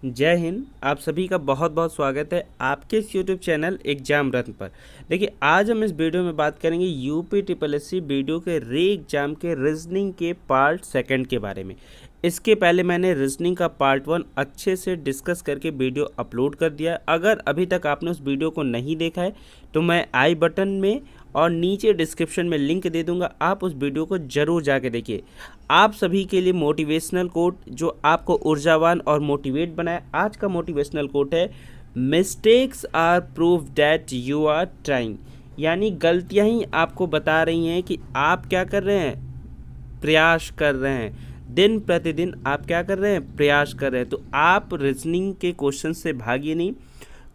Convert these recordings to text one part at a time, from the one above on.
जय हिंद। आप सभी का बहुत बहुत स्वागत है आपके इस यूट्यूब चैनल एग्जाम रत्न पर। देखिए, आज हम इस वीडियो में बात करेंगे UP triple S C video के री एग्जाम के रीजनिंग के पार्ट सेकंड के बारे में। इसके पहले मैंने रीजनिंग का पार्ट वन अच्छे से डिस्कस करके वीडियो अपलोड कर दिया। अगर अभी तक आपने उस वीडियो को नहीं देखा है तो मैं आई बटन में और नीचे डिस्क्रिप्शन में लिंक दे दूंगा, आप उस वीडियो को ज़रूर जाके देखिए। आप सभी के लिए मोटिवेशनल कोट जो आपको ऊर्जावान और मोटिवेट बनाए। आज का मोटिवेशनल कोट है, mistakes are proof that you are trying. यानी गलतियां ही आपको बता रही हैं कि आप क्या कर रहे हैं, प्रयास कर रहे हैं। दिन प्रतिदिन आप क्या कर रहे हैं, प्रयास कर रहे हैं। तो आप रीजनिंग के क्वेश्चन से भागिए नहीं।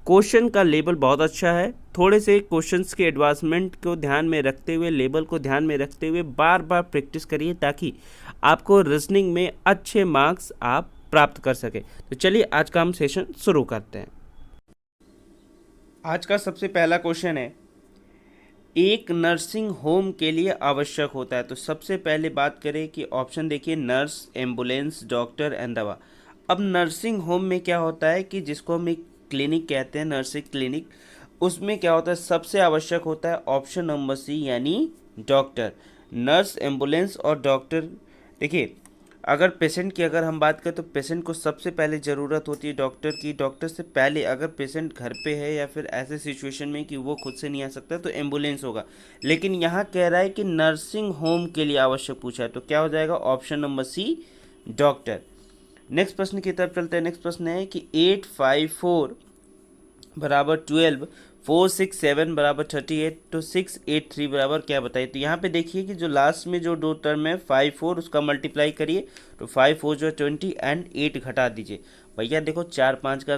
क्वेश्चन का लेवल बहुत अच्छा है। थोड़े से क्वेश्चंस के एडवांसमेंट को ध्यान में रखते हुए, लेवल को ध्यान में रखते हुए बार बार प्रैक्टिस करिए ताकि आपको रीजनिंग में अच्छे मार्क्स आप प्राप्त कर सके। तो चलिए आज का हम सेशन शुरू करते हैं। आज का सबसे पहला क्वेश्चन है, एक नर्सिंग होम के लिए आवश्यक होता है। तो सबसे पहले बात करें कि ऑप्शन देखिए, नर्स, एम्बुलेंस, डॉक्टर एंड दवा। अब नर्सिंग होम में क्या होता है कि जिसको हम एक क्लिनिक कहते हैं, नर्सिंग क्लिनिक, उसमें क्या होता है, सबसे आवश्यक होता है ऑप्शन नंबर सी यानी डॉक्टर। नर्स, एम्बुलेंस और डॉक्टर। देखिए, अगर पेशेंट की अगर हम बात करें तो पेशेंट को सबसे पहले ज़रूरत होती है डॉक्टर की। डॉक्टर से पहले अगर पेशेंट घर पे है या फिर ऐसे सिचुएशन में कि वो खुद से नहीं आ सकता तो एम्बुलेंस होगा। लेकिन यहाँ कह रहा है कि नर्सिंग होम के लिए आवश्यक पूछा है, तो क्या हो जाएगा, option number C doctor. Next प्रश्न की तरफ चलते हैं। नेक्स्ट प्रश्न है कि 854 बराबर 12, 467 बराबर 38, तो 683 बराबर क्या बताइए। तो यहाँ पे देखिए कि जो लास्ट में जो दो टर्म है 54, उसका मल्टीप्लाई करिए तो 5 4 जो 20 एंड 8 घटा दीजिए। भैया देखो, 4 5 का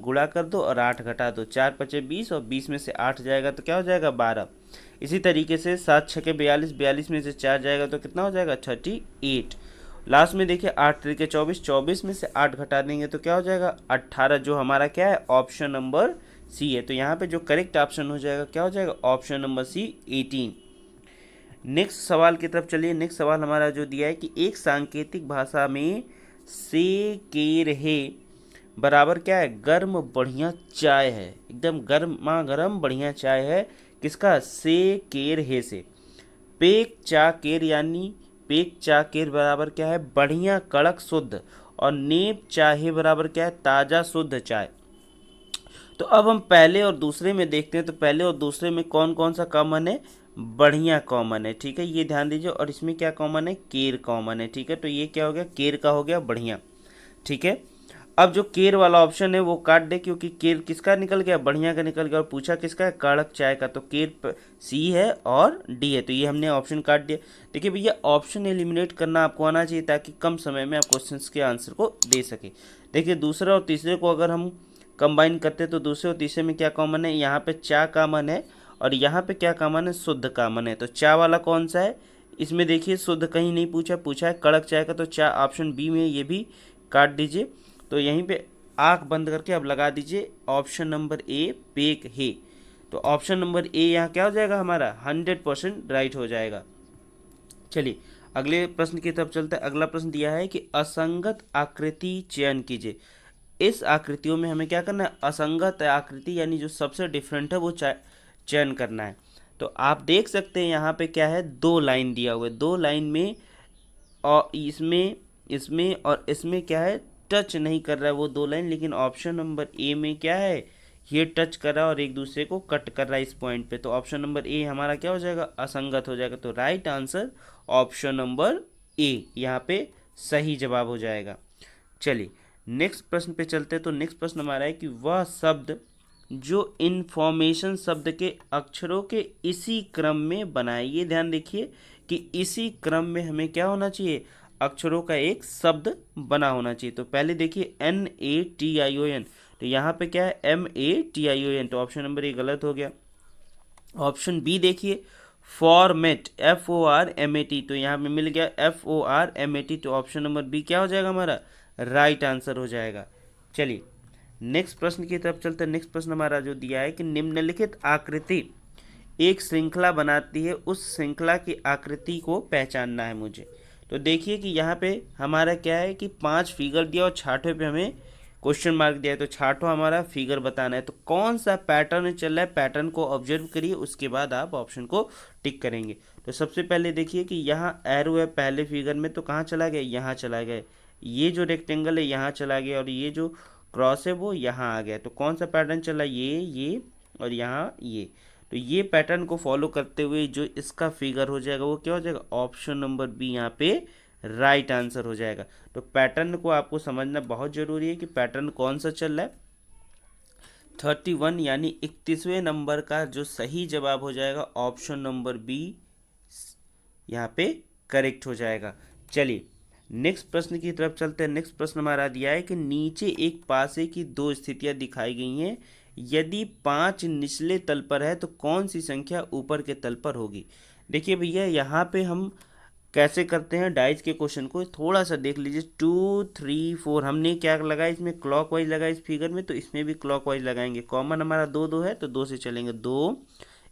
गुणा कर दो और 8 घटा दो, 4 5 20 और 20 में से 8 जाएगा तो क्या हो जाएगा, 12। इसी तरीके से 7 6 42, 42 में से 4 जाएगा तो कितना हो जाएगा, 38। लास्ट में देखिए 8 3 24, 24 में से 8 घटा देंगे तो क्या हो जाएगा, 18, जो हमारा क्या है, ऑप्शन नंबर सी है। तो यहाँ पे जो करेक्ट ऑप्शन हो जाएगा क्या हो जाएगा, ऑप्शन नंबर सी 18। नेक्स्ट सवाल की तरफ चलिए। नेक्स्ट सवाल हमारा जो दिया है कि एक सांकेतिक भाषा में से के रहे बराबर क्या है, गर्म बढ़िया चाय है। एकदम गर्मा गर्म बढ़िया चाय है, किसका, से केर हे से। पेक चा केर यानी पेक चा केर बराबर क्या है, बढ़िया कड़क शुद्ध। और नेप चाहे बराबर क्या है, ताज़ा शुद्ध चाय। तो अब हम पहले और दूसरे में देखते हैं। तो पहले और दूसरे में कौन कौन सा कॉमन है, बढ़िया कॉमन है, ठीक है, ये ध्यान दीजिए। और इसमें क्या कॉमन है, केर कॉमन है, ठीक है। तो ये क्या हो गया, केर का हो गया बढ़िया, ठीक है। अब जो केर वाला ऑप्शन है वो काट दे, क्योंकि केर किसका निकल गया, बढ़िया का निकल गया। और पूछा किसका है, कड़क चाय का। तो केर सी है और डी है, तो ये हमने ऑप्शन काट दिया। देखिए भैया, ऑप्शन एलिमिनेट करना आपको आना चाहिए ताकि कम समय में आप क्वेश्चंस के आंसर को दे सके। देखिए, दूसरे और तीसरे को अगर हम कंबाइन करते तो दूसरे और तीसरे में क्या कॉमन है, यहाँ पे चा कॉमन है और यहाँ पे क्या कॉमन है, शुद्ध कॉमन है। तो चा वाला कौन सा है, इसमें देखिए शुद्ध कहीं नहीं पूछा, पूछा है कड़क चाय का। तो चा ऑप्शन बी में, ये भी काट दीजिए। तो यहीं पे आंख बंद करके अब लगा दीजिए ऑप्शन नंबर ए, पेक है। तो ऑप्शन नंबर ए यहाँ क्या हो जाएगा हमारा, 100% राइट हो जाएगा। चलिए अगले प्रश्न की तरफ चलते हैं। अगला प्रश्न दिया है कि असंगत आकृति चयन कीजिए। इस आकृतियों में हमें क्या करना है, असंगत आकृति यानी जो सबसे डिफरेंट है वो चयन करना है। तो आप देख सकते हैं यहाँ पे क्या है, दो लाइन दिया हुआ है। दो लाइन में और इसमें इसमें और इसमें क्या है, टच नहीं कर रहा है वो दो लाइन। लेकिन ऑप्शन नंबर ए में क्या है, ये टच कर रहा है और एक दूसरे को कट कर रहा है इस पॉइंट पे। तो ऑप्शन नंबर ए हमारा क्या हो जाएगा, असंगत हो जाएगा। तो right answer option number A यहाँ पे सही जवाब हो जाएगा। चलिए नेक्स्ट प्रश्न पे चलते हैं। तो नेक्स्ट प्रश्न हमारा है कि वह शब्द जो इन्फॉर्मेशन शब्द के अक्षरों के इसी क्रम में बनाए। ये ध्यान देखिए कि इसी क्रम में हमें क्या होना चाहिए, अक्षरों का एक शब्द बना होना चाहिए। तो पहले देखिए NATION, तो यहाँ पे क्या है, MATION। तो ऑप्शन नंबर ए गलत हो गया। ऑप्शन बी देखिए, फॉर्मेट, FORMAT, तो यहाँ पे मिल गया FORMAT। तो ऑप्शन नंबर बी क्या हो जाएगा हमारा, राइट आंसर हो जाएगा। चलिए नेक्स्ट प्रश्न की तरफ चलते हैं। नेक्स्ट प्रश्न हमारा जो दिया है कि निम्नलिखित आकृति एक श्रृंखला बनाती है, उस श्रृंखला की आकृति को पहचानना है मुझे। तो देखिए कि यहाँ पे हमारा क्या है कि 5 फिगर दिया और छठवें पे हमें क्वेश्चन मार्क दिया है तो छठवां हमारा फिगर बताना है। तो कौन सा पैटर्न चल रहा है, पैटर्न को ऑब्जर्व करिए, उसके बाद आप ऑप्शन को टिक करेंगे। तो सबसे पहले देखिए कि यहाँ एरो है पहले फिगर में, तो कहाँ चला गया, यहाँ चला गया। ये जो रेक्टेंगल है यहाँ चला गया, और ये जो क्रॉस है वो यहाँ आ गया। तो कौन सा पैटर्न चला, ये और यहाँ ये। तो ये पैटर्न को फॉलो करते हुए जो इसका फिगर हो जाएगा वो क्या हो जाएगा, ऑप्शन नंबर बी यहाँ पे राइट आंसर हो जाएगा। तो पैटर्न को आपको समझना बहुत जरूरी है कि पैटर्न कौन सा चल रहा है। 31 यानी 31वें नंबर का जो सही जवाब हो जाएगा ऑप्शन नंबर बी यहाँ पे करेक्ट हो जाएगा। चलिए नेक्स्ट प्रश्न की तरफ चलते हैं। नेक्स्ट प्रश्न हमारा दिया है कि नीचे एक पासे की दो स्थितियां दिखाई गई हैं, यदि 5 निचले तल पर है तो कौन सी संख्या ऊपर के तल पर होगी। देखिए भैया यहाँ पे हम कैसे करते हैं डाइस के क्वेश्चन को, थोड़ा सा देख लीजिए। 2 3 4 हमने क्या लगाया इसमें, क्लॉकवाइज लगाया इस फिगर में, तो इसमें भी क्लॉकवाइज लगाएंगे। कॉमन हमारा 2 2 है तो 2 से चलेंगे, 2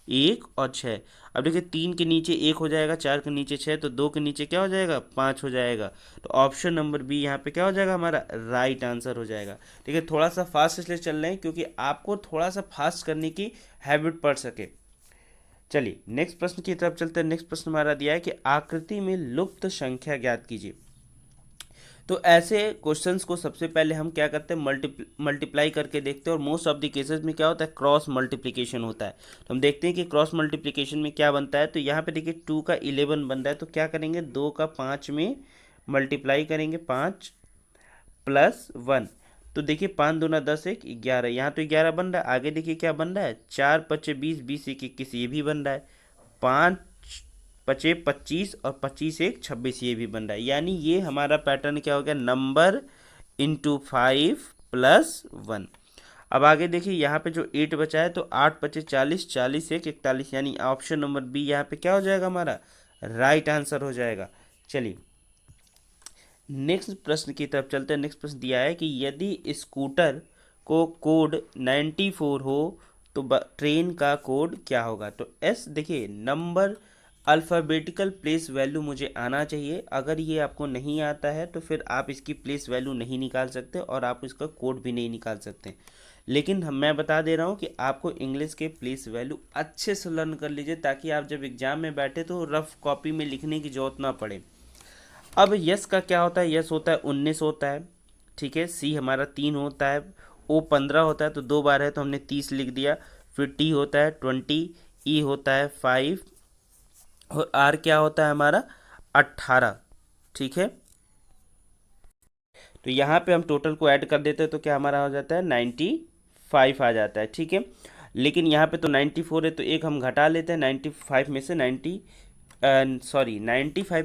1 और 6। अब देखिए 3 के नीचे 1 हो जाएगा, 4 के नीचे 6, तो 2 के नीचे क्या हो जाएगा, 5 हो जाएगा। तो ऑप्शन नंबर बी यहाँ पे क्या हो जाएगा, हमारा राइट आंसर हो जाएगा। ठीक है, थोड़ा सा फास्ट इसलिए चल रहे हैं क्योंकि आपको थोड़ा सा फास्ट करने की हैबिट पड़ सके। चलिए नेक्स्ट प्रश्न की तरफ चलते हैं। नेक्स्ट प्रश्न हमारा दिया है कि आकृति में लुप्त संख्या ज्ञात कीजिए। तो ऐसे क्वेश्चंस को सबसे पहले हम क्या करते हैं, मल्टीप्लाई करके देखते हैं, और मोस्ट ऑफ द केसेस में क्या होता है, क्रॉस मल्टीप्लिकेशन होता है। तो हम देखते हैं कि क्रॉस मल्टीप्लिकेशन में क्या बनता है। तो यहाँ पे देखिए 2 का 11 बन रहा है, तो क्या करेंगे, 2 का 5 में मल्टीप्लाई करेंगे, 5 प्लस 1। तो देखिए 5 दूना 10 1 11, यहाँ तो 11 बन रहा है। आगे देखिए क्या बन रहा है, 4 पचे 20 20 1 21, ये भी बन रहा है। 5 पचे 25 और 25 1 26, ये भी बन रहा है। यानी ये हमारा पैटर्न क्या हो गया, नंबर इंटू 5 प्लस 1। अब आगे देखिए यहाँ पे जो 8 बचा है, तो 8 पचे 40 40 1 41, यानी ऑप्शन नंबर बी यहाँ पे क्या हो जाएगा, हमारा राइट आंसर हो जाएगा। चलिए नेक्स्ट प्रश्न की तरफ चलते हैं। नेक्स्ट प्रश्न दिया है कि यदि स्कूटर को कोड 94 हो तो ट्रेन का कोड क्या होगा। तो एस देखिए नंबर अल्फ़ाबेटिकल प्लेस वैल्यू मुझे आना चाहिए। अगर ये आपको नहीं आता है तो फिर आप इसकी प्लेस वैल्यू नहीं निकाल सकते और आप इसका कोड भी नहीं निकाल सकते। लेकिन मैं बता दे रहा हूँ कि आपको इंग्लिश के प्लेस वैल्यू अच्छे से लर्न कर लीजिए, ताकि आप जब एग्जाम में बैठे तो रफ कॉपी में लिखने की जरूरत ना पड़े। अब यस का क्या होता है, यस होता है 19 होता है, ठीक है। सी हमारा 3 होता है, ओ 15 होता है, तो 2 बार है तो हमने 30 लिख दिया। फिर टी होता है 20, ई होता है 5 और आर क्या होता है हमारा 18, ठीक है। तो यहाँ पे हम टोटल को ऐड कर देते हैं तो क्या हमारा हो जाता है 95 आ जाता है, ठीक है। लेकिन यहाँ पे तो 94 है तो एक हम घटा लेते हैं, 95 में से 95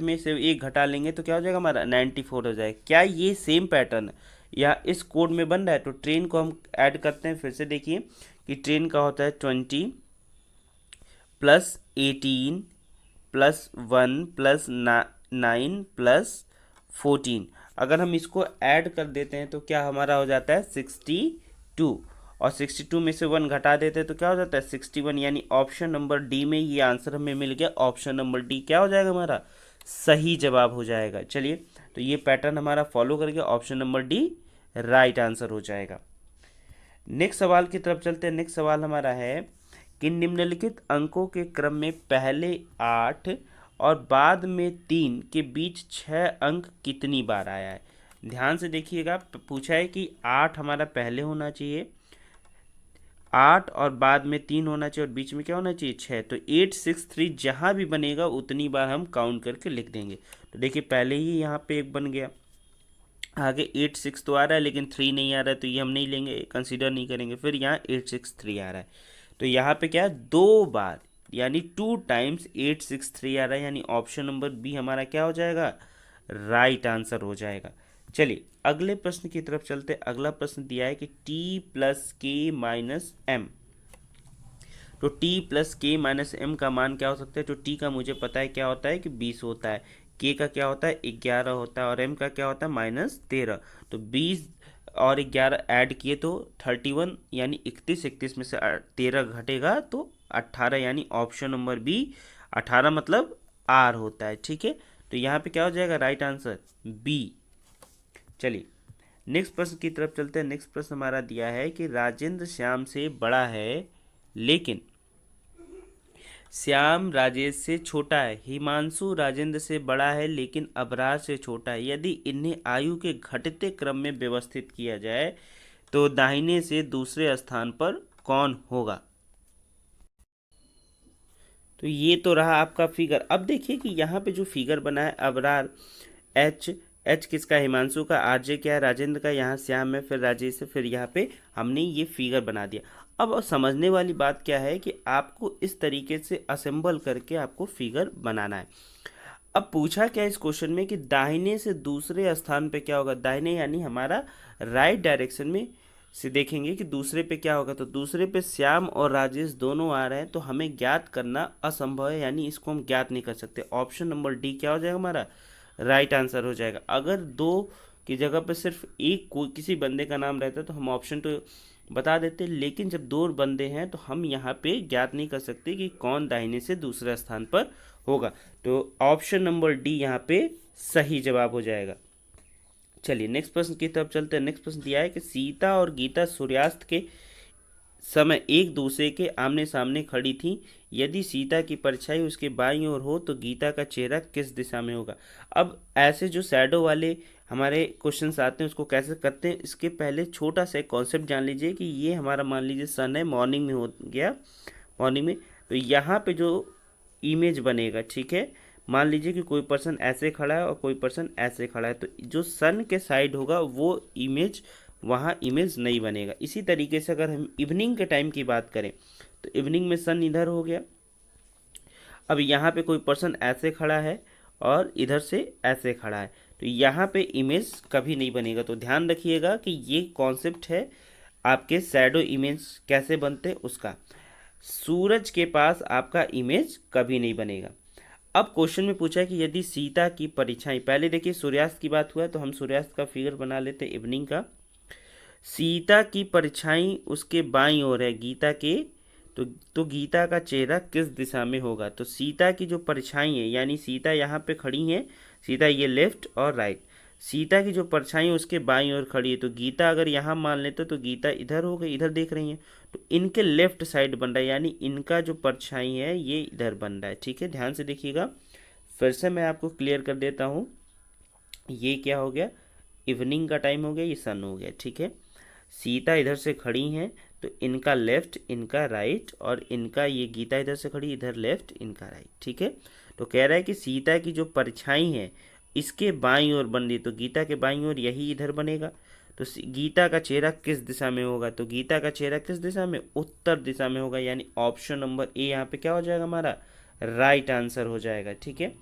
में से एक घटा लेंगे तो क्या हो जाएगा हमारा 94 हो जाएगा। क्या ये सेम पैटर्न या इस कोड में बन रहा है। तो ट्रेन को हम ऐड करते हैं, फिर से देखिए कि ट्रेन का होता है 20 प्लस 18 प्लस 1 प्लस 9 प्लस 14। अगर हम इसको ऐड कर देते हैं तो क्या हमारा हो जाता है 62, और 62 में से 1 घटा देते हैं तो क्या हो जाता है 61। यानी ऑप्शन नंबर डी में ये आंसर हमें मिल गया। ऑप्शन नंबर डी क्या हो जाएगा, हमारा सही जवाब हो जाएगा। चलिए तो ये पैटर्न हमारा फॉलो करके option number D right answer हो जाएगा। नेक्स्ट सवाल की तरफ चलते हैं। नेक्स्ट सवाल हमारा है कि निम्नलिखित अंकों के क्रम में पहले 8 और बाद में 3 के बीच 6 अंक कितनी बार आया है। ध्यान से देखिएगा, पूछा है कि 8 हमारा पहले होना चाहिए, 8 और बाद में 3 होना चाहिए और बीच में क्या होना चाहिए 6। तो 8 6 3 जहाँ भी बनेगा उतनी बार हम काउंट करके लिख देंगे। तो देखिए पहले ही यहाँ पे एक बन गया, आगे 8 6 तो आ रहा है लेकिन 3 नहीं आ रहा है, तो ये हम नहीं लेंगे, कंसीडर नहीं करेंगे। फिर यहाँ 8 6 3 आ रहा है, तो यहाँ पे क्या है 2 बार, यानी 2 टाइम्स 8 6 3 आ रहा है। यानी ऑप्शन नंबर बी हमारा क्या हो जाएगा, राइट आंसर हो जाएगा। चलिए अगले प्रश्न की तरफ चलते हैं। अगला प्रश्न दिया है कि t प्लस के माइनस एम। तो t प्लस के माइनस एम का मान क्या हो सकता है। तो t का मुझे पता है क्या होता है कि 20 होता है, k का क्या होता है 11 होता है, और m का क्या होता है -13। तो 20 और 11 ऐड किए तो 31, यानी 31, 31 में से 13 घटेगा तो 18, यानी ऑप्शन नंबर बी 18 मतलब आर होता है, ठीक है। तो यहाँ पे क्या हो जाएगा राइट आंसर बी। चलिए नेक्स्ट प्रश्न की तरफ चलते हैं। नेक्स्ट प्रश्न हमारा दिया है कि राजेंद्र श्याम से बड़ा है लेकिन श्याम राजेश से छोटा है, हिमांशु राजेंद्र से बड़ा है लेकिन अबरार से छोटा है। यदि इन्हें आयु के घटते क्रम में व्यवस्थित किया जाए तो दाहिने से दूसरे स्थान पर कौन होगा। तो ये तो रहा आपका फिगर। अब देखिए कि यहाँ पे जो फिगर बना है, अबरार एच किसका, हिमांशु का, आरजे क्या है, राजेंद्र का, यहाँ श्याम है, फिर राजेश है, फिर यहाँ पे हमने ये फिगर बना दिया। अब समझने वाली बात क्या है कि आपको इस तरीके से असेंबल करके आपको फिगर बनाना है। अब पूछा क्या इस क्वेश्चन में कि दाहिने से दूसरे स्थान पे क्या होगा, दाहिने यानी हमारा राइट डायरेक्शन में से देखेंगे कि दूसरे पे क्या होगा। तो दूसरे पे श्याम और राजेश दोनों आ रहे हैं, तो हमें ज्ञात करना असंभव है, यानी इसको हम ज्ञात नहीं कर सकते। ऑप्शन नंबर डी क्या हो जाएगा हमारा राइट आंसर हो जाएगा। अगर दो की जगह पे सिर्फ एक कोई किसी बंदे का नाम रहता तो हम ऑप्शन तो बता देते, लेकिन जब दो बंदे हैं तो हम यहाँ पे ज्ञात नहीं कर सकते कि कौन दाहिने से दूसरे स्थान पर होगा। तो ऑप्शन नंबर डी यहाँ पे सही जवाब हो जाएगा। चलिए नेक्स्ट प्रश्न की तरफ चलते हैं। नेक्स्ट प्रश्न दिया है कि सीता और गीता सूर्यास्त के समय एक दूसरे के आमने सामने खड़ी थी। यदि सीता की परछाई उसके बाईं ओर हो तो गीता का चेहरा किस दिशा में होगा। अब ऐसे जो शैडो वाले हमारे क्वेश्चंस आते हैं उसको कैसे करते हैं, इसके पहले छोटा सा कॉन्सेप्ट जान लीजिए कि ये हमारा मान लीजिए सन है, मॉर्निंग में हो गया, मॉर्निंग में, तो यहाँ पे जो इमेज बनेगा, ठीक है, मान लीजिए कि कोई पर्सन ऐसे खड़ा है और कोई पर्सन ऐसे खड़ा है, तो जो सन के साइड होगा वो इमेज वहाँ इमेज नहीं बनेगा। इसी तरीके से अगर हम इवनिंग के टाइम की बात करें तो इवनिंग में सन इधर हो गया। अब यहाँ पे कोई पर्सन ऐसे खड़ा है और इधर से ऐसे खड़ा है, तो यहाँ पे इमेज कभी नहीं बनेगा। तो ध्यान रखिएगा कि ये कॉन्सेप्ट है आपके शैडो इमेज कैसे बनते उसका। सूरज के पास आपका इमेज कभी नहीं बनेगा। अब क्वेश्चन में पूछा है कि यदि सीता की परछाई, पहले देखिए सूर्यास्त की बात हुआ है तो हम सूर्यास्त का फिगर बना लेते हैं इवनिंग का। सीता की परछाई उसके बाईं ओर है गीता के, तो गीता का चेहरा किस दिशा में होगा। तो सीता की जो परछाई है, यानी सीता यहाँ पे खड़ी है, सीता ये लेफ्ट और राइट, सीता की जो परछाई उसके बाईं ओर खड़ी है, तो गीता अगर यहाँ मान लेते तो गीता इधर हो गई, इधर देख रही है, तो इनके लेफ्ट साइड बन रहा है, यानी इनका जो परछाई है ये इधर बन रहा है। ठीक है, ध्यान से देखिएगा, फिर से मैं आपको क्लियर कर देता हूँ। ये क्या हो गया, इवनिंग का टाइम हो गया, ये सन हो गया। ठीक है, सीता इधर से खड़ी हैं तो इनका लेफ्ट, इनका राइट, और इनका ये गीता इधर से खड़ी, इधर लेफ्ट, इनका राइट। ठीक है, तो कह रहा है कि सीता की जो परछाई है इसके बाईं ओर बन रही, तो गीता के बाईं ओर यही इधर बनेगा। तो गीता का चेहरा किस दिशा में होगा, तो गीता का चेहरा किस दिशा में, उत्तर दिशा में होगा, यानी ऑप्शन नंबर ए यहाँ पे क्या हो जाएगा हमारा राइट आंसर हो जाएगा। ठीक है,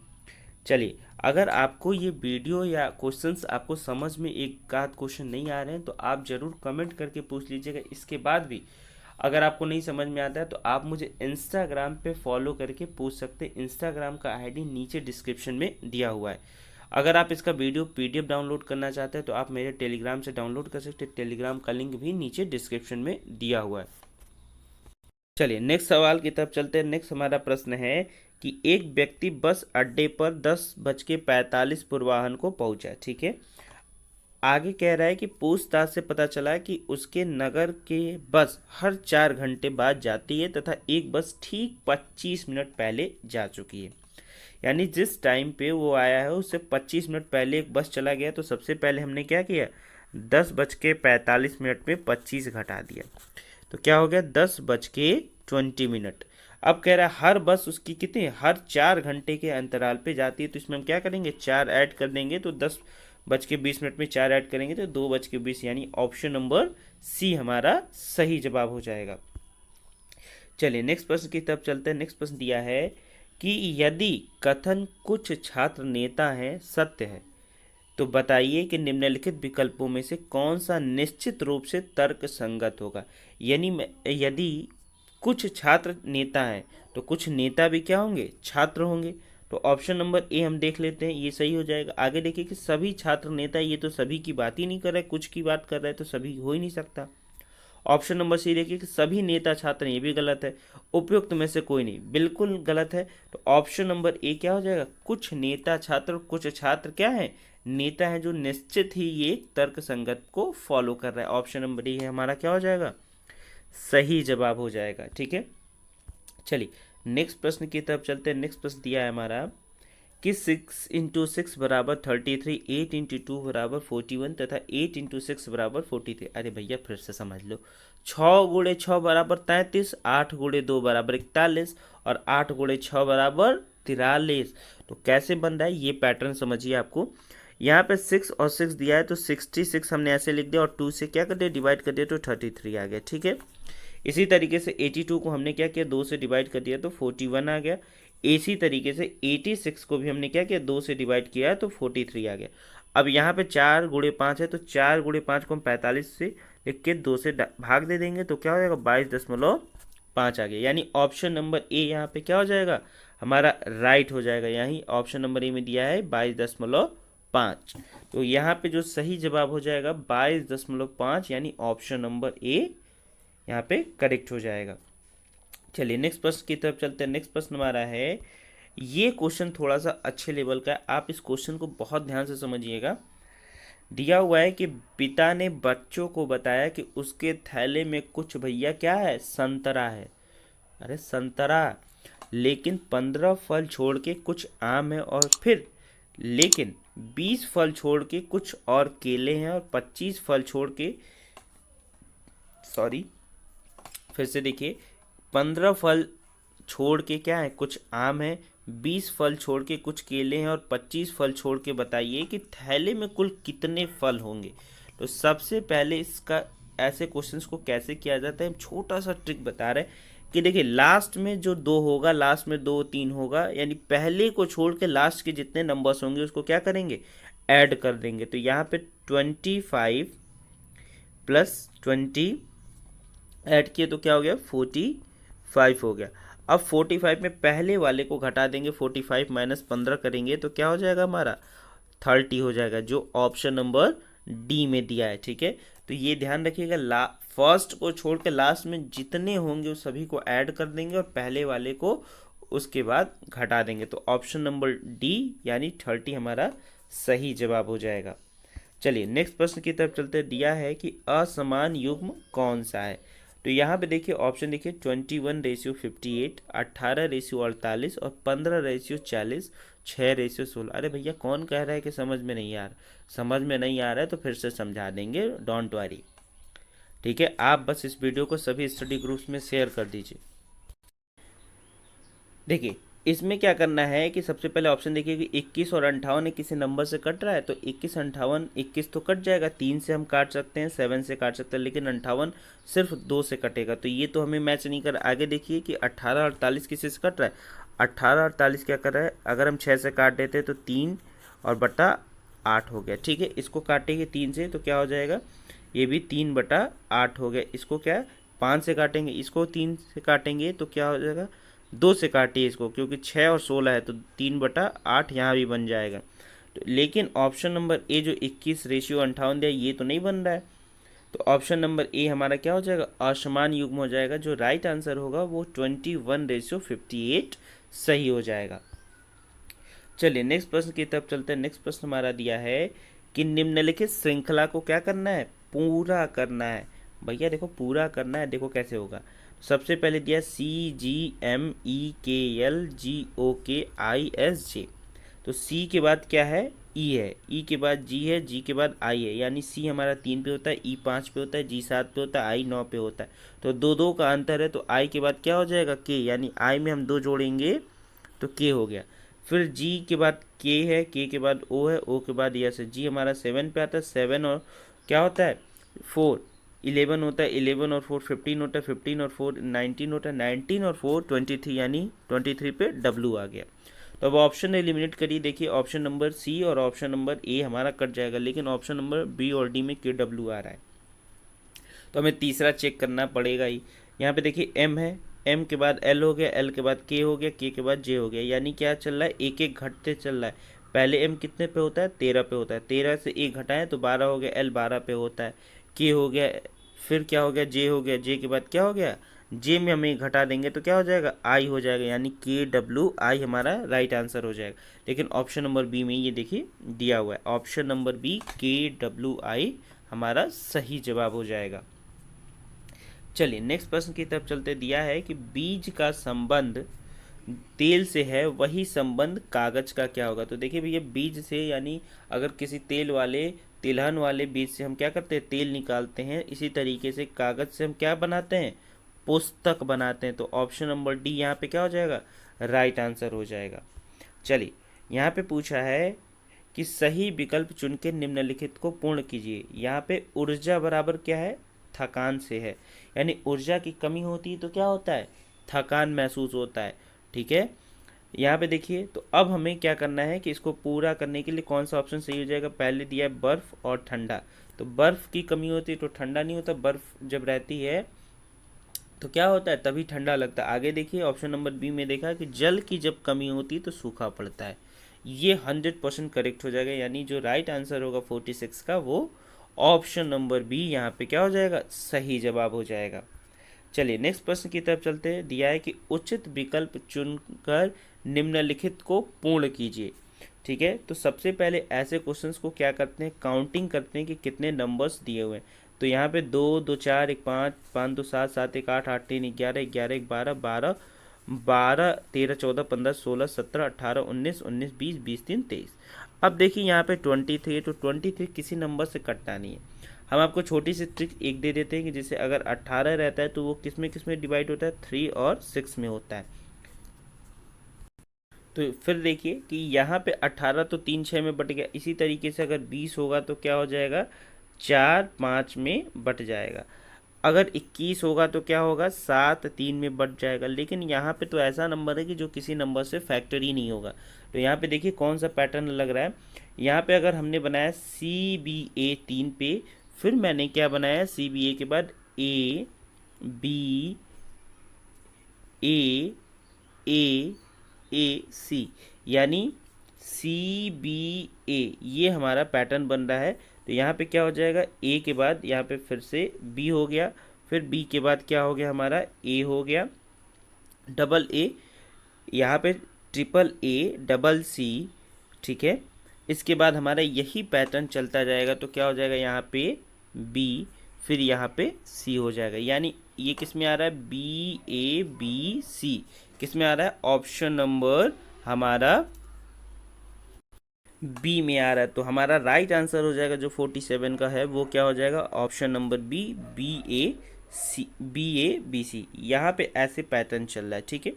चलिए अगर आपको ये वीडियो या क्वेश्चंस आपको समझ में एक आध क्वेश्चन नहीं आ रहे हैं तो आप ज़रूर कमेंट करके पूछ लीजिएगा। इसके बाद भी अगर आपको नहीं समझ में आता है तो आप मुझे इंस्टाग्राम पे फॉलो करके पूछ सकते हैं। इंस्टाग्राम का आईडी नीचे डिस्क्रिप्शन में दिया हुआ है। अगर आप इसका वीडियो पीडीएफ डाउनलोड करना चाहते हैं तो आप मेरे टेलीग्राम से डाउनलोड कर सकते हैं। टेलीग्राम का लिंक भी नीचे डिस्क्रिप्शन में दिया हुआ है। चलिए नेक्स्ट सवाल की तरफ चलते हैं। नेक्स्ट हमारा प्रश्न है कि एक व्यक्ति बस अड्डे पर 10:45 पूर्वाह्न को पहुंचा। ठीक है, आगे कह रहा है कि पूछताछ से पता चला कि उसके नगर के बस हर 4 घंटे बाद जाती है तथा एक बस ठीक 25 मिनट पहले जा चुकी है। यानी जिस टाइम पे वो आया है उससे 25 मिनट पहले एक बस चला गया, तो सबसे पहले हमने क्या किया, 10:45 में 25 घटा दिया, तो क्या हो गया 10:20। अब कह रहा है हर बस उसकी कितनी, हर 4 घंटे के अंतराल पे जाती है, तो इसमें हम क्या करेंगे 4 ऐड कर देंगे, तो 10:20 में 4 ऐड करेंगे तो 2:20, यानी ऑप्शन नंबर सी हमारा सही जवाब हो जाएगा। चलिए नेक्स्ट प्रश्न की तरफ चलते हैं। नेक्स्ट प्रश्न दिया है कि यदि कथन कुछ छात्र नेता हैं सत्य है तो बताइए कि निम्नलिखित विकल्पों में से कौन सा निश्चित रूप से तर्क संगत होगा। यानी यदि कुछ छात्र नेता हैं तो कुछ नेता भी क्या होंगे, छात्र होंगे, तो ऑप्शन नंबर ए हम देख लेते हैं, ये सही हो जाएगा। आगे देखिए कि सभी छात्र नेता, ये तो सभी की बात ही नहीं कर रहा है, कुछ की बात कर रहा है, तो सभी हो ही नहीं सकता। ऑप्शन नंबर सी देखिए कि सभी नेता छात्र, ये भी गलत है। उपयुक्त में से कोई नहीं, बिल्कुल गलत है। तो ऑप्शन नंबर ए क्या हो जाएगा, कुछ नेता छात्र, कुछ छात्र क्या है नेता है जो निश्चित ही ये तर्क संगत को फॉलो कर रहा है। ऑप्शन नंबर ए है हमारा क्या हो जाएगा, सही जवाब हो जाएगा। ठीक है, चलिए नेक्स्ट प्रश्न की तरफ चलते हैं। नेक्स्ट प्रश्न दिया है हमारा कि 6 × 6 बराबर 33, 8 × 2 बराबर 41 तथा 8 × 6 बराबर 43। अरे भैया फिर से समझ लो, 6 × 6 बराबर 33, 8 × 2 बराबर 41 और 8 × 6 बराबर 43। तो कैसे बन रहा है ये पैटर्न समझिए आपको। यहाँ पे 6 और 6 दिया है तो 66 हमने ऐसे लिख दिया और 2 से क्या कर दिया, डिवाइड कर दिया तो 33 आ गया। ठीक है, इसी तरीके से 82 को हमने क्या किया, 2 से डिवाइड कर दिया तो 41 आ गया। इसी तरीके से 86 को भी हमने क्या किया, 2 से डिवाइड किया तो 43 आ गया। अब यहाँ पे 4 × 5 है तो 4 × 5 को हम 45 से लिख के 2 से भाग दे देंगे तो क्या हो जाएगा, 22.5 आ गया। यानी ऑप्शन नंबर ए यहाँ पे क्या हो जाएगा, हमारा राइट हो जाएगा। यही ऑप्शन नंबर ए में दिया है 22.5। तो यहाँ पे जो सही जवाब हो जाएगा 22.5, यानी ऑप्शन नंबर ए यहाँ पे करेक्ट हो जाएगा। चलिए नेक्स्ट प्रश्न की तरफ चलते हैं। नेक्स्ट प्रश्न हमारा है, ये क्वेश्चन थोड़ा सा अच्छे लेवल का है, आप इस क्वेश्चन को बहुत ध्यान से समझिएगा। दिया हुआ है कि पिता ने बच्चों को बताया कि उसके थैले में कुछ भैया क्या है, संतरा है। अरे संतरा, लेकिन 15 फल छोड़ के कुछ आम है, और फिर लेकिन 20 फल छोड़ के कुछ और केले हैं, और 25 फल छोड़ के फिर से देखिए, 15 फल छोड़ के क्या है, कुछ आम है, 20 फल छोड़ के कुछ केले हैं और 25 फल छोड़ के बताइए कि थैले में कुल कितने फल होंगे। तो सबसे पहले इसका ऐसे क्वेश्चंस को कैसे किया जाता है, छोटा सा ट्रिक बता रहे हैं कि देखिए लास्ट में जो 2 होगा, लास्ट में 2 3 होगा, यानी पहले को छोड़ के लास्ट के जितने नंबर्स होंगे उसको क्या करेंगे, ऐड कर देंगे। तो यहाँ पे 25 + 20 ऐड किए तो क्या हो गया, 45 हो गया। अब 45 में पहले वाले को घटा देंगे, 45 - 15 करेंगे तो क्या हो जाएगा, हमारा 30 हो जाएगा, जो ऑप्शन नंबर डी में दिया है। ठीक है, तो ये ध्यान रखिएगा, फर्स्ट को छोड़ के लास्ट में जितने होंगे उस सभी को ऐड कर देंगे और पहले वाले को उसके बाद घटा देंगे। तो ऑप्शन नंबर डी यानी 30 हमारा सही जवाब हो जाएगा। चलिए नेक्स्ट प्रश्न की तरफ चलते। दिया है कि असमान युग्म कौन सा है। तो यहाँ पे देखिए ऑप्शन देखिए, 21:58, 18:48 और 15:40, 6:16। अरे भैया कौन कह रहा है कि समझ में नहीं आ रहा, समझ में नहीं आ रहा है तो फिर से समझा देंगे, डोंट वरी। ठीक है, आप बस इस वीडियो को सभी स्टडी ग्रुप्स में शेयर कर दीजिए। देखिए इसमें क्या करना है कि सबसे पहले ऑप्शन देखिए कि 21 और 58 किसी नंबर से कट रहा है, तो 21 58 21 तो कट जाएगा, 3 से हम काट सकते हैं, 7 से काट सकते हैं, लेकिन 58 सिर्फ 2 से कटेगा, तो ये तो हमें मैच नहीं कर। आगे देखिए कि 18 48 किसी से कट रहा है, 18 48 क्या कर रहा है, अगर हम 6 से काट देते तो 3 और बटा 8 हो गया। ठीक है, इसको काटेंगे 3 से तो क्या हो जाएगा, ये भी 3/8 हो गया। इसको क्या 5 से काटेंगे, इसको 3 से काटेंगे तो क्या हो जाएगा, 2 से काटिए इसको, क्योंकि 6 और 16 है तो 3/8 यहाँ भी बन जाएगा। तो लेकिन ऑप्शन नंबर ए जो 21:58 दिया ये तो नहीं बन रहा है, तो ऑप्शन नंबर ए हमारा क्या हो जाएगा, असमान युग्म हो जाएगा। जो राइट आंसर होगा वो 21:58 सही हो जाएगा। चलिए नेक्स्ट प्रश्न की तरफ चलते हैं। नेक्स्ट प्रश्न हमारा दिया है कि निम्नलिखित श्रृंखला को क्या करना है, पूरा करना है। भैया देखो पूरा करना है, देखो कैसे होगा। सबसे पहले दिया CGMEKLGOKISJ, तो C के बाद क्या है, E है, E के बाद G है, G के बाद I है, यानी C हमारा 3 पे होता है, E 5 पे होता है, G 7 पे होता है, I 9 पे होता है। तो 2 का अंतर है, तो I के बाद क्या हो जाएगा, K, यानी I में हम 2 जोड़ेंगे तो K हो गया। फिर G के बाद K है, K के बाद O है, O के बाद S है, G हमारा 7 पे आता है, 7 और क्या होता है 4, 11 होता है, 11 और 4 15 होता है, 15 और 4 19 होता है, 19 और 4 23, यानी 23 पे W आ गया। तो अब ऑप्शन एलिमिनेट करिए, देखिए ऑप्शन नंबर सी और ऑप्शन नंबर ए हमारा कट जाएगा, लेकिन ऑप्शन नंबर बी और डी में KW आ रहा है, तो हमें तीसरा चेक करना पड़ेगा ही। यहाँ पे देखिए M है, M के बाद L हो गया, L के बाद K हो गया, K के बाद J हो गया, यानी क्या चल रहा है, एक एक घटते चल रहा है। पहले M कितने पे होता है, 13 पे होता है, 13 से 1 घटाएं तो 12 हो गया, L 12 पे होता है, K हो गया, फिर क्या हो गया, J हो गया, J के बाद क्या हो गया जे में हमें घटा देंगे तो क्या हो जाएगा, आई हो जाएगा, यानी KWI हमारा राइट आंसर हो जाएगा। लेकिन ऑप्शन नंबर बी में ये देखिए दिया हुआ है, ऑप्शन नंबर बी KWI हमारा सही जवाब हो जाएगा। चलिए नेक्स्ट प्रश्न की तरफ चलते। दिया है कि बीज का संबंध तेल से है, वही संबंध कागज का क्या होगा। तो देखिए भैया, बीज से यानी अगर किसी तेल वाले तिलहन वाले बीज से हम क्या करते हैं, तेल निकालते हैं, इसी तरीके से कागज से हम क्या बनाते हैं, पुस्तक बनाते हैं। तो ऑप्शन नंबर डी यहाँ पे क्या हो जाएगा, राइट आंसर हो जाएगा। चलिए यहाँ पे पूछा है कि सही विकल्प चुन के निम्नलिखित को पूर्ण कीजिए। यहाँ पे ऊर्जा बराबर क्या है, थकान से है, यानी ऊर्जा की कमी होती है तो क्या होता है, थकान महसूस होता है। ठीक है, यहाँ पे देखिए, तो अब हमें क्या करना है कि इसको पूरा करने के लिए कौन सा ऑप्शन सही हो जाएगा। पहले दिया है बर्फ और ठंडा, तो बर्फ की कमी होती है तो ठंडा नहीं होता, बर्फ जब रहती है तो क्या होता है, तभी ठंडा लगता है। आगे देखिए ऑप्शन नंबर बी में देखा कि जल की जब कमी होती है तो सूखा पड़ता है। ये 100% करेक्ट हो जाएगा, यानी जो राइट आंसर होगा 46 का वो ऑप्शन नंबर बी यहाँ पे क्या हो जाएगा, सही जवाब हो जाएगा। चलिए नेक्स्ट प्रश्न की तरफ चलते हैं। दिया है कि उचित विकल्प चुनकर निम्नलिखित को पूर्ण कीजिए। ठीक है, तो सबसे पहले ऐसे क्वेश्चंस को क्या करते हैं, काउंटिंग करते हैं कि कितने नंबर्स दिए हुए हैं। तो यहाँ पे 2 2 4 1 5 5 2 7 7 1 8 8 3 11 11 1 12 12 12 13 14 15 16 17 18 19 19 20 20 3 23। अब देखिए यहाँ पे 23, तो 23 किसी नंबर से कटना नहीं है। हम आपको छोटी सी ट्रिक एक दे देते हैं कि जैसे अगर 18 रहता है तो वो किस में डिवाइड होता है, 3 और 6 में होता है। तो फिर देखिए कि यहाँ पे 18 तो 3 6 में बट गया, इसी तरीके से अगर 20 होगा तो क्या हो जाएगा, 4 5 में बट जाएगा। अगर 21 होगा तो क्या होगा, 7 3 में बट जाएगा। लेकिन यहाँ पे तो ऐसा नंबर है कि जो किसी नंबर से फैक्टर ही नहीं होगा। तो यहाँ पे देखिए कौन सा पैटर्न लग रहा है। यहाँ पे अगर हमने बनाया CBA 3 पे, फिर मैंने क्या बनाया, CBA के बाद A यानी CBA, ये हमारा पैटर्न बन रहा है। तो यहाँ पे क्या हो जाएगा, A के बाद यहाँ पे फिर से B हो गया, फिर B के बाद क्या हो गया हमारा, A हो गया, डबल A, यहाँ पे ट्रिपल A, डबल C। ठीक है, इसके बाद हमारा यही पैटर्न चलता जाएगा। तो क्या हो जाएगा, यहाँ पे B, फिर यहाँ पे C हो जाएगा। यानी ये किस में आ रहा है, BABC किस में आ रहा है, ऑप्शन नंबर हमारा बी में आ रहा है। तो हमारा राइट आंसर हो जाएगा जो 47 का है वो क्या हो जाएगा, ऑप्शन नंबर बी, BABC। यहाँ पे ऐसे पैटर्न चल रहा है। ठीक है,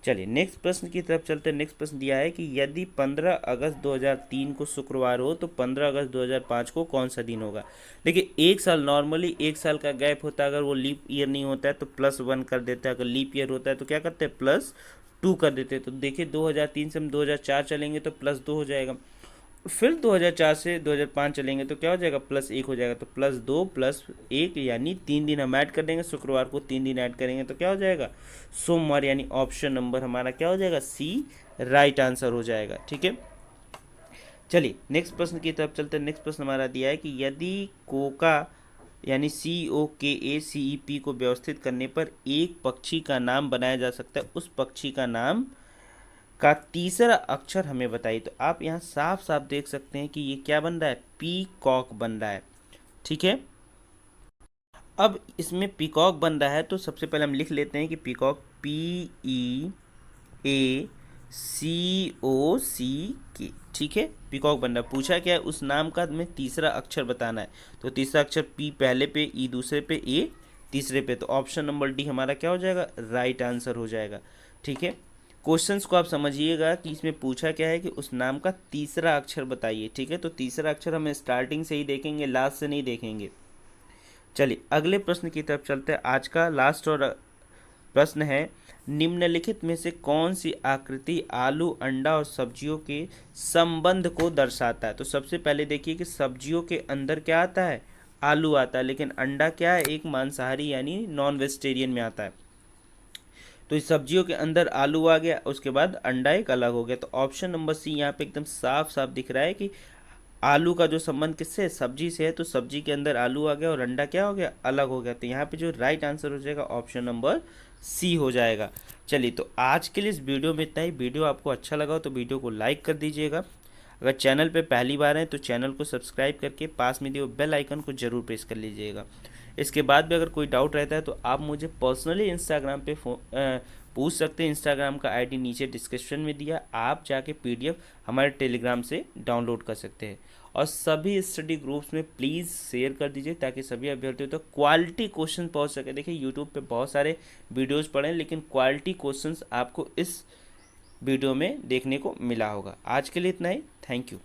चलिए नेक्स्ट प्रश्न की तरफ चलते हैं। नेक्स्ट प्रश्न दिया है कि यदि 15 अगस्त 2003 को शुक्रवार हो तो 15 अगस्त 2005 को कौन सा दिन होगा। देखिए एक साल, नॉर्मली एक साल का गैप होता है, अगर वो लीप ईयर नहीं होता है तो +1 कर देता है, अगर लीप ईयर होता है तो क्या करते हैं, +2 कर देते हैं। तो देखिए 2003 से हम 2004 चलेंगे तो +2 हो जाएगा, फिर 2004 से 2005 चलेंगे तो क्या हो जाएगा, +1 हो जाएगा। तो +2 +1 यानी 3 दिन हम ऐड कर देंगे, शुक्रवार को 3 दिन ऐड करेंगे तो क्या हो जाएगा, सोमवार। यानी ऑप्शन नंबर हमारा क्या हो जाएगा, C राइट आंसर हो जाएगा। ठीक है, चलिए नेक्स्ट प्रश्न की तरफ चलते हैं। नेक्स्ट प्रश्न हमारा दिया है कि यदि कोका यानी COKACEP को व्यवस्थित करने पर एक पक्षी का नाम बनाया जा सकता है, उस पक्षी का नाम का तीसरा अक्षर हमें बताइए। तो आप यहाँ साफ साफ देख सकते हैं कि ये क्या बन रहा है, पीकॉक बन रहा है। ठीक है, अब इसमें पीकॉक बन रहा है तो सबसे पहले हम लिख लेते हैं कि पीकॉक PEACOCK। ठीक है, पीकॉक बन रहा है। पूछा क्या है, उस नाम का हमें तीसरा अक्षर बताना है। तो तीसरा अक्षर P पहले पे, E दूसरे पे, A तीसरे पे। तो ऑप्शन नंबर डी हमारा क्या हो जाएगा, राइट आंसर हो जाएगा। ठीक है, क्वेश्चंस को आप समझिएगा कि इसमें पूछा क्या है कि उस नाम का तीसरा अक्षर बताइए। ठीक है, तो तीसरा अक्षर हम स्टार्टिंग से ही देखेंगे, लास्ट से नहीं देखेंगे। चलिए अगले प्रश्न की तरफ चलते हैं। आज का लास्ट और प्रश्न है, निम्नलिखित में से कौन सी आकृति आलू, अंडा और सब्जियों के संबंध को दर्शाता है। तो सबसे पहले देखिए कि सब्जियों के अंदर क्या आता है, आलू आता है, लेकिन अंडा क्या है, एक मांसाहारी यानी नॉन वेजिटेरियन में आता है। तो इस सब्जियों के अंदर आलू आ गया, उसके बाद अंडा एक अलग हो गया। तो ऑप्शन नंबर C यहाँ पे एकदम साफ साफ दिख रहा है कि आलू का जो संबंध किससे है, सब्जी से है, तो सब्जी के अंदर आलू आ गया और अंडा क्या हो गया, अलग हो गया। तो यहाँ पे जो राइट आंसर हो जाएगा ऑप्शन नंबर सी हो जाएगा। चलिए, तो आज के लिए इस वीडियो में इतना ही। वीडियो आपको अच्छा लगा हो तो वीडियो को लाइक कर दीजिएगा। अगर चैनल पे पहली बार हैं तो चैनल को सब्सक्राइब करके पास में दिए बेल आइकन को जरूर प्रेस कर लीजिएगा। इसके बाद भी अगर कोई डाउट रहता है तो आप मुझे पर्सनली इंस्टाग्राम पे पूछ सकते हैं। इंस्टाग्राम का आईडी नीचे डिस्क्रिप्शन में दिया, आप जाके पीडीएफ हमारे टेलीग्राम से डाउनलोड कर सकते हैं। और सभी स्टडी ग्रुप्स में प्लीज़ शेयर कर दीजिए ताकि सभी अभ्यर्थियों तक क्वालिटी क्वेश्चन पहुंच सके। देखिए, यूट्यूब पे बहुत सारे वीडियोज़ पढ़े हैं, लेकिन क्वालिटी क्वेश्चंस आपको इस वीडियो में देखने को मिला होगा। आज के लिए इतना ही। Thank you.